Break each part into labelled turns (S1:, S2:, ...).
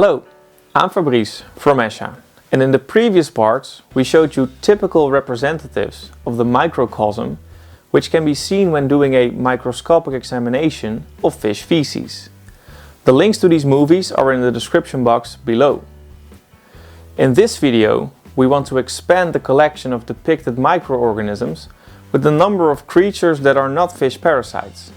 S1: Hello, I'm Fabrice from eSHa, and in the previous parts we showed you typical representatives of the microcosm which can be seen when doing a microscopic examination of fish feces. The links to these movies are in the description box below. In this video we want to expand the collection of depicted microorganisms with the number of creatures that are not fish parasites.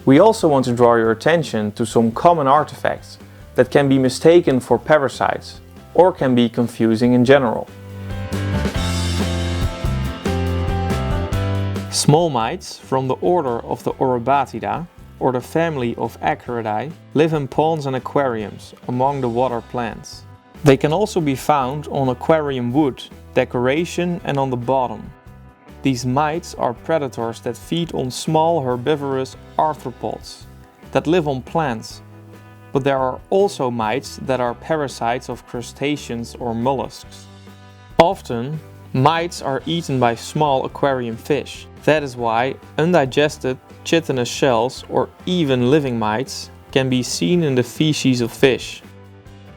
S1: We also want to draw your attention to some common artifacts that can be mistaken for parasites or can be confusing in general. Small mites from the order of the Orobatida or the family of Acaridae live in ponds and aquariums among the water plants. They can also be found on aquarium wood, decoration and on the bottom. These mites are predators that feed on small herbivorous arthropods that live on plants. But there are also mites that are parasites of crustaceans or mollusks. Often, mites are eaten by small aquarium fish. That is why undigested chitinous shells or even living mites can be seen in the feces of fish.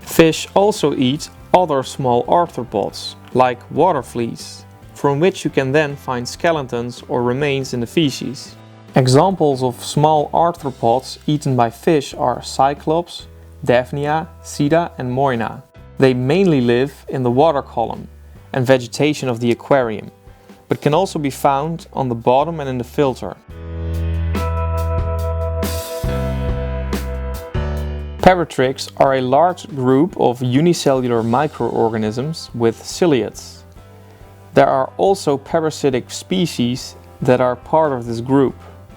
S1: Fish also eat other small arthropods, like water fleas, from which you can then find skeletons or remains in the feces. Examples of small arthropods eaten by fish are cyclops, daphnia, sida and moina. They mainly live in the water column and vegetation of the aquarium, but can also be found on the bottom and in the filter. Paratrix are a large group of unicellular microorganisms with ciliates. There are also parasitic species that are part of this group,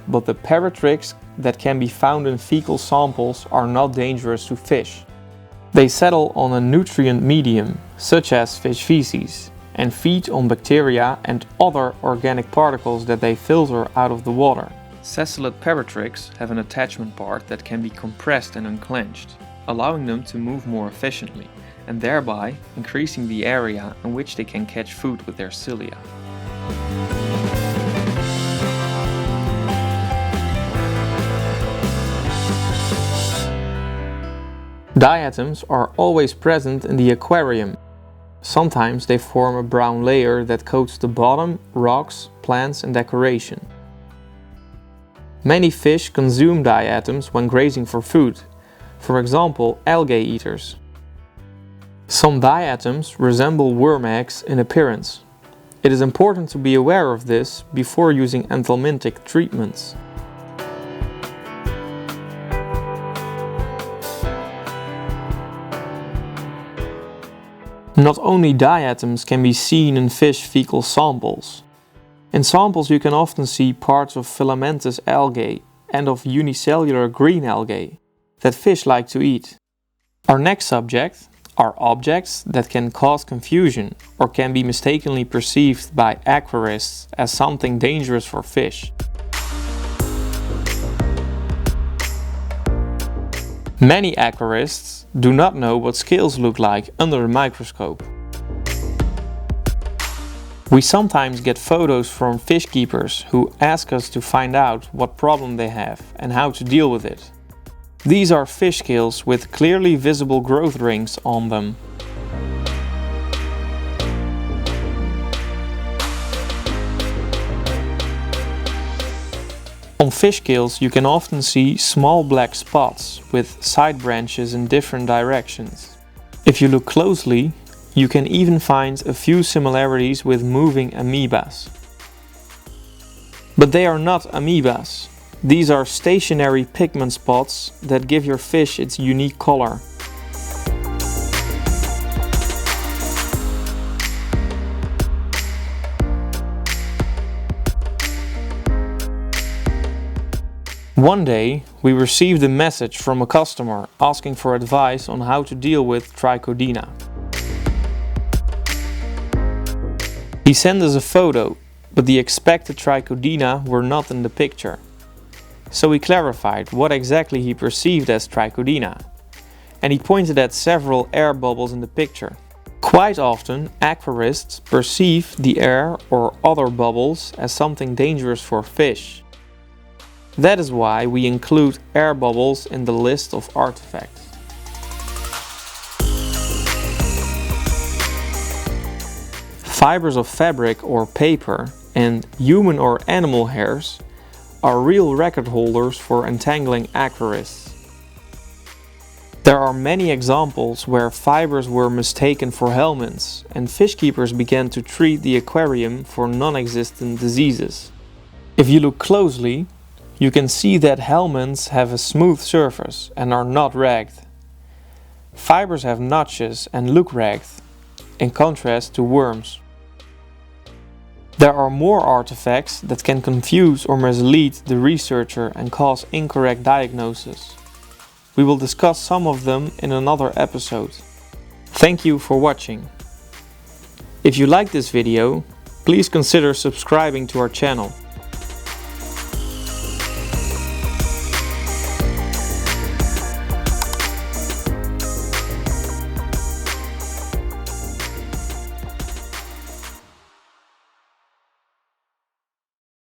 S1: but the Paratrix that can be found in fecal samples are not dangerous to fish. They settle on a nutrient medium, such as fish feces, and feed on bacteria and other organic particles that they filter out of the water. Sessile Paratrix have an attachment part that can be compressed and unclenched, allowing them to move more efficiently, and thereby increasing the area in which they can catch food with their cilia. Diatoms are always present in the aquarium. Sometimes they form a brown layer that coats the bottom, rocks, plants and decoration. Many fish consume diatoms when grazing for food, for example algae eaters. Some diatoms resemble worm eggs in appearance. It is important to be aware of this before using anthelmintic treatments. Not only diatoms can be seen in fish fecal samples. In samples you can often see parts of filamentous algae and of unicellular green algae that fish like to eat. Our next subject are objects that can cause confusion or can be mistakenly perceived by aquarists as something dangerous for fish. Many aquarists do not know what scales look like under a microscope. We sometimes get photos from fish keepers who ask us to find out what problem they have and how to deal with it. These are fish scales with clearly visible growth rings on them. On fish scales you can often see small black spots with side branches in different directions. If you look closely, you can even find a few similarities with moving amoebas. But they are not amoebas. These are stationary pigment spots that give your fish its unique color. One day, we received a message from a customer asking for advice on how to deal with Trichodina. He sent us a photo, but the expected Trichodina were not in the picture. So we clarified what exactly he perceived as Trichodina, and he pointed at several air bubbles in the picture. Quite often, aquarists perceive the air or other bubbles as something dangerous for fish. That is why we include air bubbles in the list of artifacts. Fibers of fabric or paper and human or animal hairs are real record holders for entangling acrorists. There are many examples where fibers were mistaken for helminths and fish keepers began to treat the aquarium for non-existent diseases. If you look closely, you can see that helminths have a smooth surface and are not ragged. Fibers have notches and look ragged, in contrast to worms. There are more artifacts that can confuse or mislead the researcher and cause incorrect diagnosis. We will discuss some of them in another episode. Thank you for watching. If you like this video, please consider subscribing to our channel.